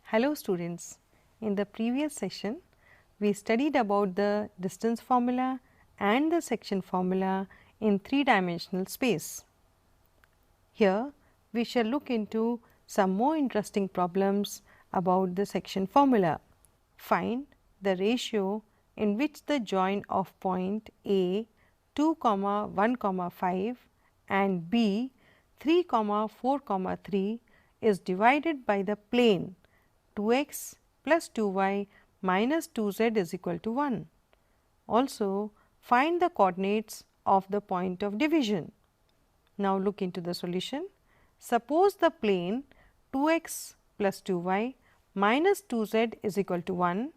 Hello students, in the previous session we studied about the distance formula and the section formula in 3-dimensional space. Here we shall look into some more interesting problems about the section formula. Find the ratio in which the join of point A 2, 1, 5 and B 3, 4, 3 is divided by the plane 2x plus 2y minus 2z is equal to 1. Also, find the coordinates of the point of division. Now, look into the solution. Suppose the plane 2x plus 2y minus 2z is equal to 1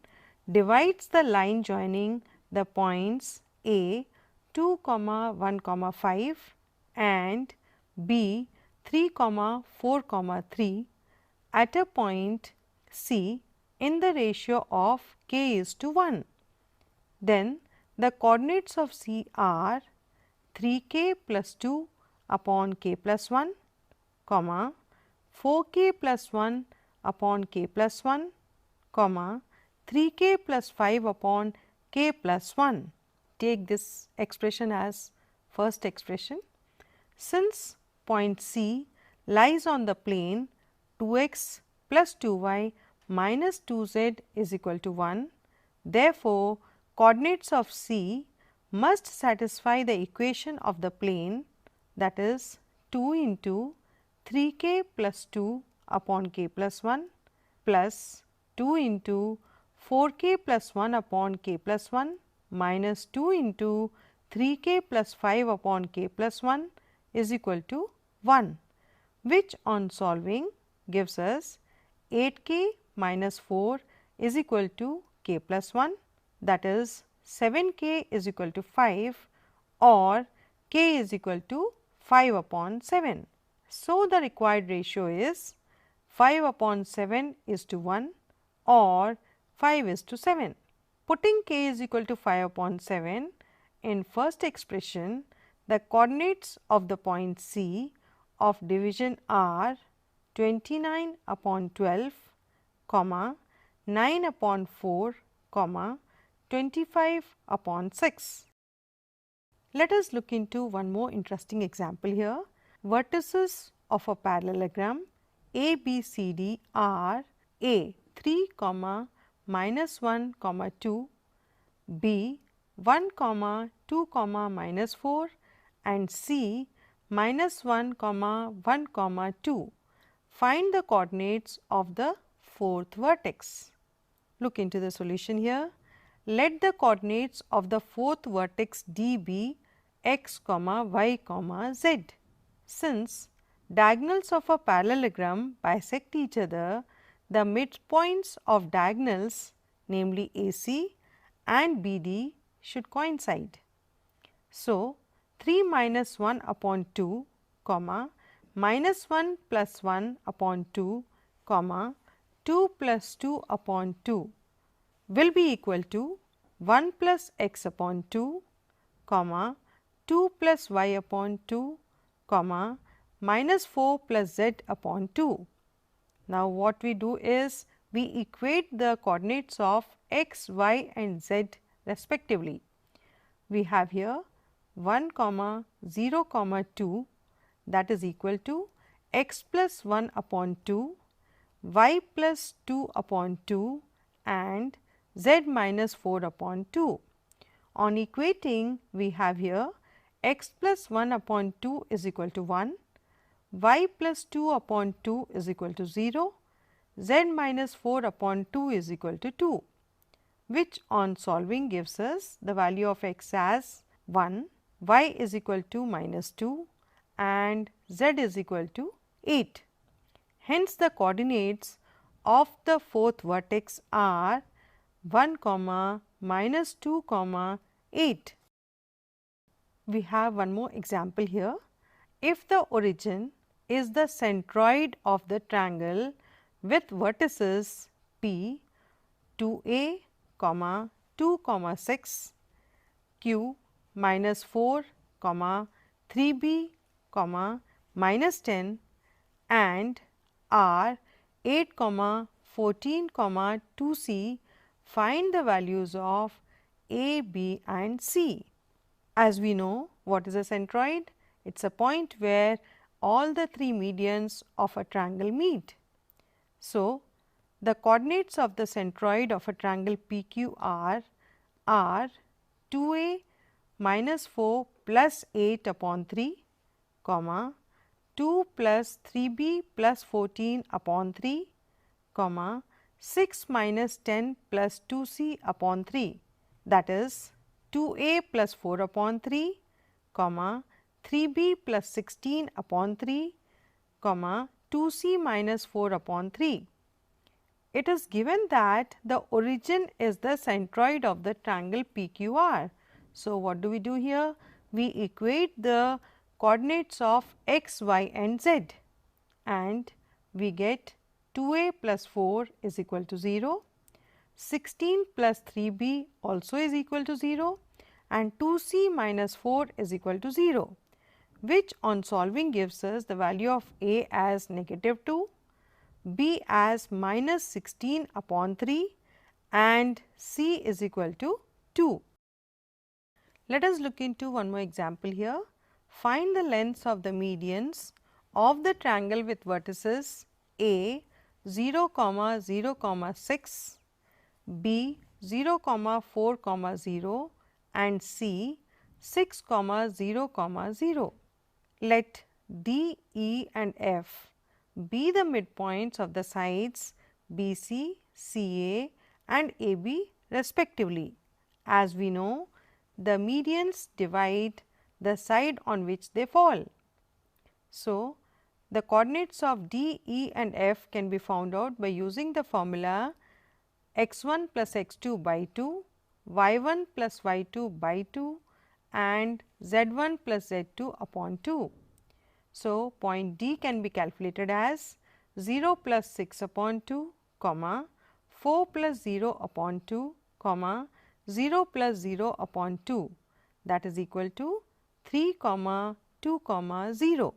divides the line joining the points A 2, 1, 5 and B 3, 4, 3 at a point C in the ratio of k is to 1. Then the coordinates of C are 3k plus 2 upon k plus 1, 4k plus 1 upon k plus 1, 3k plus 5 upon k plus 1. Take this expression as first expression. Since point C lies on the plane 2x plus 2y minus 2z is equal to 1, therefore, coordinates of C must satisfy the equation of the plane, that is 2 into 3k plus 2 upon k plus 1 plus 2 into 4k plus 1 upon k plus 1 minus 2 into 3k plus 5 upon k plus 1 is equal to 1, which on solving gives us 8k minus 4 is equal to k plus 1, that is 7k is equal to 5 or k is equal to 5 upon 7. So, the required ratio is 5 upon 7 is to 1 or 5 is to 7. Putting k is equal to 5 upon 7 in first expression, the coordinates of the point C of division are 29 upon 12, 9 upon 4, 25 upon 6. Let us look into one more interesting example here. Vertices of a parallelogram ABCD are A 3, minus 1, 2, B 1, 2, minus 4 and C minus 1, 1, 2. Find the coordinates of the fourth vertex. Look into the solution here. Let the coordinates of the fourth vertex D be x, y, z. Since diagonals of a parallelogram bisect each other, the midpoints of diagonals, namely AC and BD, should coincide. So, 3 minus 1 upon 2, minus 1 plus 1 upon 2, 2 plus 2 upon 2 will be equal to 1 plus x upon 2, 2 plus y upon 2, minus 4 plus z upon 2. Now, what we do is we equate the coordinates of x, y and z respectively. We have here 1, 0, 2 that is equal to x plus 1 upon 2, y plus 2 upon 2 and z minus 4 upon 2. On equating, we have here x plus 1 upon 2 is equal to 1, y plus 2 upon 2 is equal to 0, z minus 4 upon 2 is equal to 2, which on solving gives us the value of x as 1, y is equal to minus 2 and z is equal to 8. Hence, the coordinates of the fourth vertex are 1, minus 2, 8. We have one more example here. If the origin is the centroid of the triangle with vertices P 2a, 2, 6 Q minus 4 comma 3B comma minus 10 and R 8 comma 14 comma 2C, find the values of A, B and C. As we know, what is a centroid? It is a point where all the three medians of a triangle meet. So, the coordinates of the centroid of a triangle PQR are 2A minus 4 plus 8 upon 3, comma 2 plus 3B plus 14 upon 3, comma 6 minus 10 plus 2C upon 3, that is 2A plus 4 upon 3, comma 3B plus 16 upon 3, comma 2C minus 4 upon 3. It is given that the origin is the centroid of the triangle PQR. So, what do we do here? We equate the coordinates of x, y and z and we get 2a plus 4 is equal to 0, 16 plus 3b also is equal to 0 and 2c minus 4 is equal to 0, which on solving gives us the value of a as negative 2, b as minus 16 upon 3 and c is equal to 2. Let us look into one more example here. Find the lengths of the medians of the triangle with vertices A 0, 0, 6, B 0, 4, 0 and C 6, 0, 0. Let D, E and F be the midpoints of the sides BC, CA and AB respectively. As we know, the medians divide the side on which they fall. So, the coordinates of D, E and F can be found out by using the formula x1 plus x2 by 2, y1 plus y2 by 2 and z1 plus z2 upon 2. So, point D can be calculated as 0 plus 6 upon 2, comma 4 plus 0 upon 2, comma 0 plus 0 upon 2, that is equal to 3, 2, 0.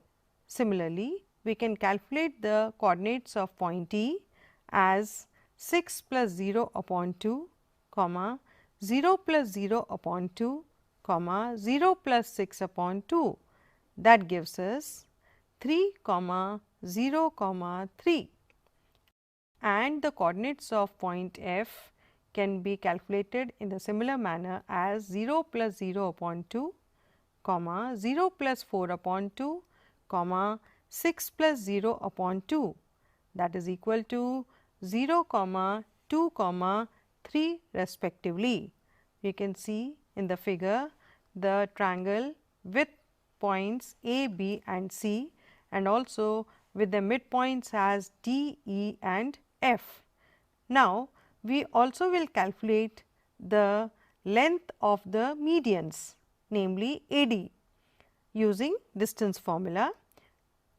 Similarly, we can calculate the coordinates of point E as 6 plus 0 upon 2, comma 0 plus 0 upon 2, comma 0 plus 6 upon 2, that gives us 3, 0, 3. And the coordinates of point F can be calculated in the similar manner as 0 plus 0 upon 2, comma 0 plus 4 upon 2, comma 6 plus 0 upon 2, that is equal to 0, 2, 3 respectively. We can see in the figure the triangle with points A, B and C and also with the midpoints as D, E and F. Now, we also will calculate the length of the medians, namely AD, using distance formula,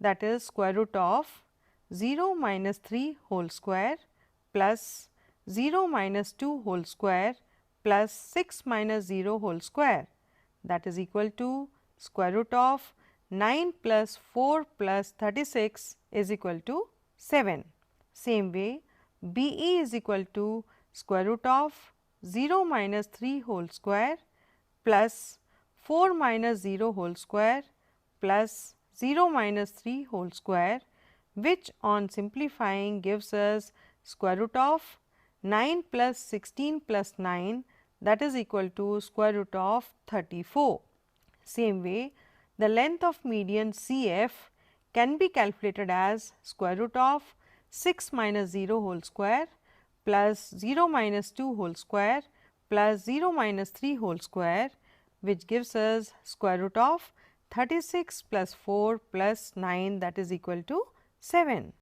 that is square root of 0 minus 3 whole square plus 0 minus 2 whole square plus 6 minus 0 whole square, that is equal to square root of 9 plus 4 plus 36 is equal to 7. Same way, BE is equal to square root of 0 minus 3 whole square plus 4 minus 0 whole square plus 0 minus 3 whole square, which on simplifying gives us square root of 9 plus 16 plus 9, that is equal to square root of 34. Same way, the length of median CF can be calculated as square root of 6 minus 0 whole square plus 0 minus 2 whole square plus 0 minus 3 whole square, which gives us square root of 36 plus 4 plus 9, that is equal to 7.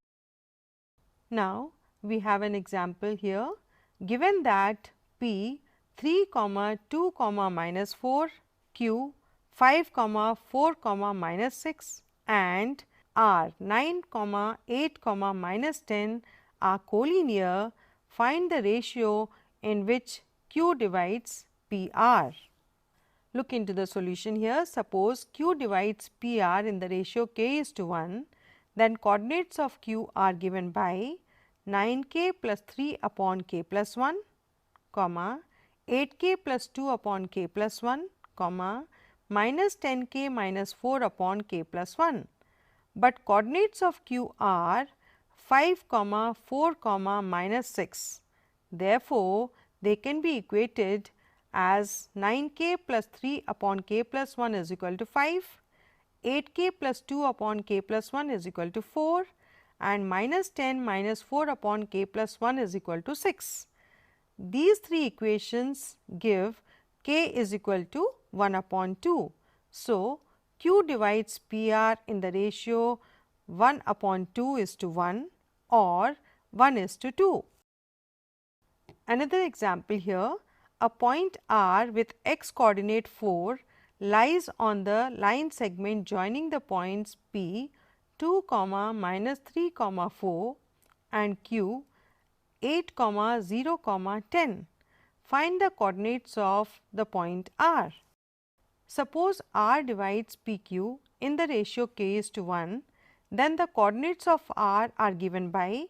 Now, we have an example here. Given that P 3, 2, minus 4, Q 5, 4, minus 6 and R 9, 8, minus 10 are collinear, find the ratio in which Q divides PR. Look into the solution here. Suppose Q divides PR in the ratio k is to 1, then coordinates of Q are given by 9k plus 3 upon k plus 1, comma 8k plus 2 upon k plus 1, comma minus 10k minus 4 upon k plus 1. But coordinates of Q are 5, 4, minus 6. Therefore, they can be equated as 9k plus 3 upon k plus 1 is equal to 5, 8k plus 2 upon k plus 1 is equal to 4 and minus 10 minus 4 upon k plus 1 is equal to 6. These three equations give k is equal to 1 upon 2. So, Q divides PR in the ratio 1 upon 2 is to 1 or 1 is to 2. Another example here, a point R with x coordinate 4 lies on the line segment joining the points P 2, minus 3, 4 and Q 8, 0, 10. Find the coordinates of the point R. Suppose R divides PQ in the ratio k is to 1, then the coordinates of R are given by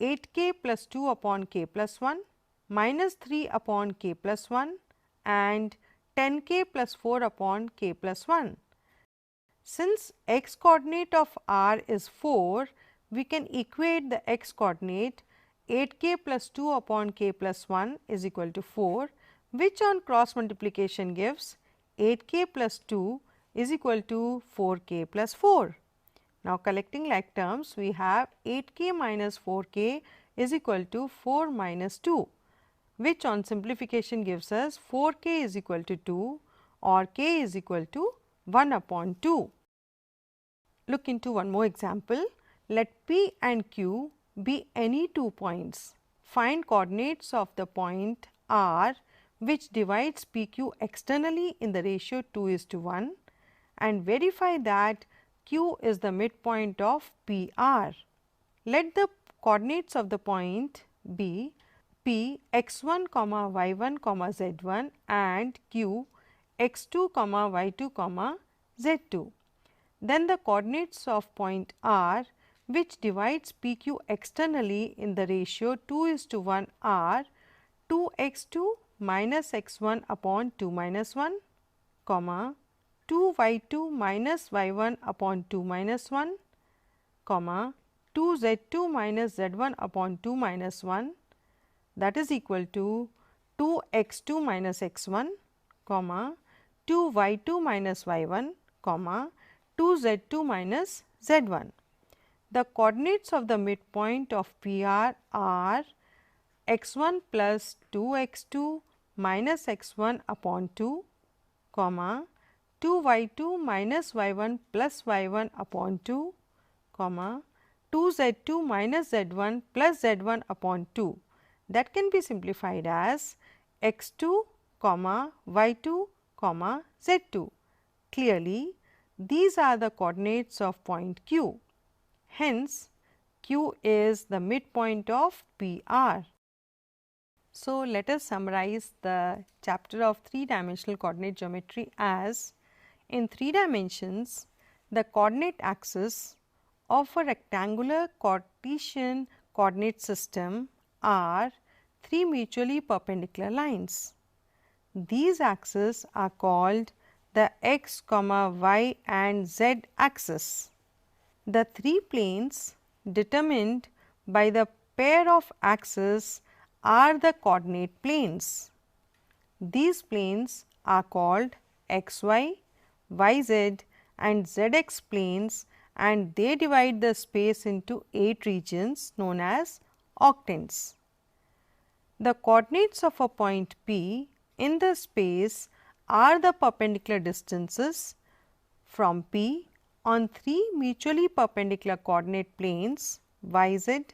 8k plus 2 upon k plus 1, minus 3 upon k plus 1 and 10k plus 4 upon k plus 1. Since x coordinate of R is 4, we can equate the x coordinate 8k plus 2 upon k plus 1 is equal to 4, which on cross multiplication gives 8k plus 2 is equal to 4k plus 4. Now, collecting like terms, we have 8k minus 4k is equal to 4 minus 2, which on simplification gives us 4k is equal to 2 or k is equal to 1 upon 2. Look into one more example. Let P and Q be any two points. Find coordinates of the point R which divides PQ externally in the ratio 2 is to 1 and verify that Q is the midpoint of PR. Let the coordinates of the point be P x1, y1, z1 and Q x2, y2, z2. Then the coordinates of point R which divides PQ externally in the ratio 2 is to 1 are 2x2 minus x1 upon 2 minus 1, 2y2 minus y1 upon 2 minus 1, 2z2 minus z1 upon 2 minus 1, that is equal to 2x2 minus x1, 2y2 minus y1, 2z2 minus z1. The coordinates of the midpoint of PR are x1 plus 2x2 minus x1 upon 2, 2y2 minus y1 plus y1 upon 2, 2z2 minus z1 plus z1 upon 2. That can be simplified as x2, y2, z2. Clearly, these are the coordinates of point Q. Hence, Q is the midpoint of PR. So, let us summarize the chapter of 3-dimensional coordinate geometry as in 3 dimensions, the coordinate axis of a rectangular Cartesian coordinate system are 3 mutually perpendicular lines. These axes are called the x, y and z axis. The 3 planes determined by the pair of axes are the coordinate planes. These planes are called xy, yz and zx planes and they divide the space into 8 regions known as octants. The coordinates of a point P in the space are the perpendicular distances from P on 3 mutually perpendicular coordinate planes yz,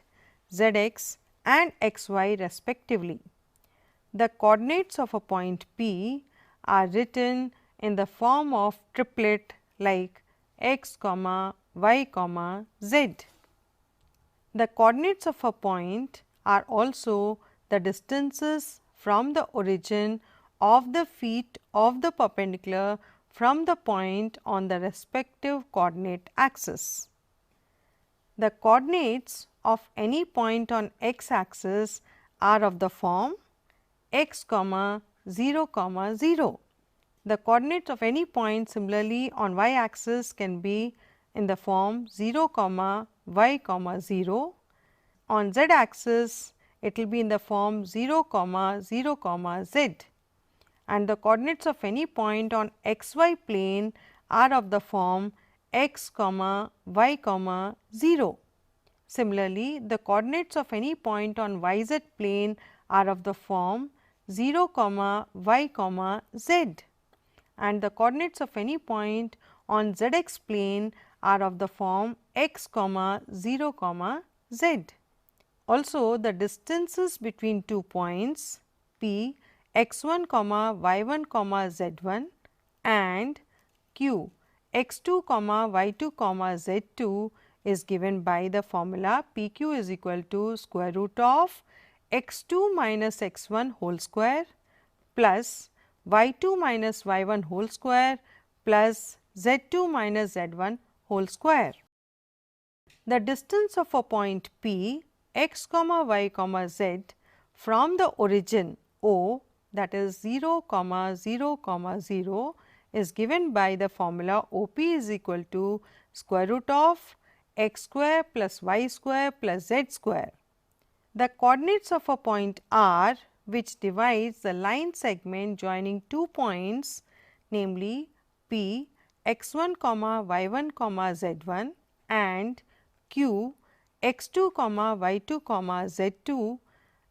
zx and xy respectively. The coordinates of a point P are written in the form of triplet like x, y, z. The coordinates of a point are also the distances from the origin of the feet of the perpendicular from the point on the respective coordinate axis. The coordinates of any point on x axis are of the form x, 0, 0. The coordinates of any point similarly on y axis can be in the form 0, y, 0. On z axis it will be in the form 0, 0, z, and the coordinates of any point on xy plane are of the form x, y, 0. Similarly, the coordinates of any point on yz plane are of the form 0, y, z, and the coordinates of any point on zx plane are of the form x, 0, z. Also, the distances between 2 points P x1, y1, z1 and Q x2, y2, z2 is given by the formula PQ is equal to square root of x2 minus x1 whole square plus y2 minus y1 whole square plus z2 minus z1 whole square. The distance of a point P x, y, z from the origin O, that is 0, 0, 0 is given by the formula OP is equal to square root of x square plus y square plus z square. The coordinates of a point R which divides the line segment joining 2 points, namely P x1, y1, z1 and Q x2, y2, z2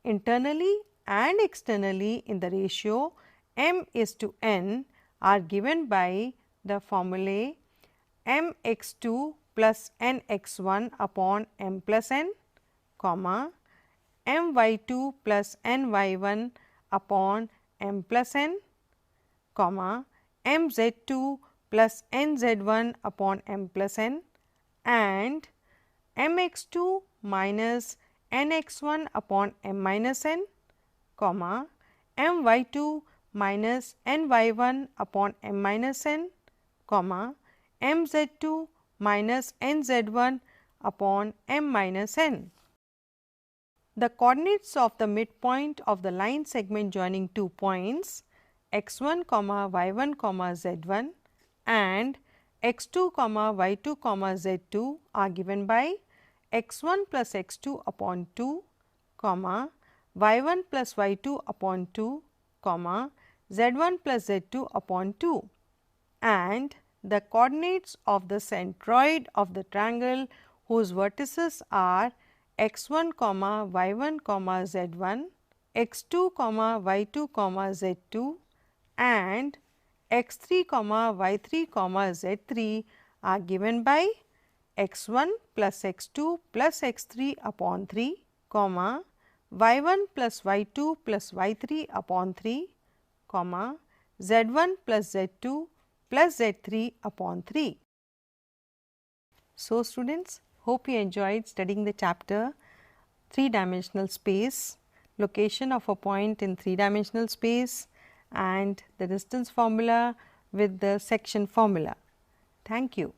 internally and externally in the ratio m is to n are given by the formulae m x2 plus n x1 upon m plus n, m y2 plus n y1 upon m plus n, m z2 plus n z1 upon m plus n and m x2 minus n x1 upon m minus n, m y2 minus n y1 upon m minus n, m z2 minus n z1 upon m minus n. The coordinates of the midpoint of the line segment joining 2 points x1, y1, z1 and x2, y2, z2 are given by x1 plus x2 upon 2, y1 plus y2 upon 2, z1 plus z2 upon 2, and the coordinates of the centroid of the triangle whose vertices are x1, y1, z1, x2, y2, z2 and x3, y3, z3 are given by x1 plus x2 plus x3 upon 3, y1 plus y2 plus y3 upon 3, z1 plus z2 plus z3 upon 3. So, students, hope you enjoyed studying the chapter 3-dimensional space, location of a point in 3-dimensional space and the distance formula with the section formula. Thank you.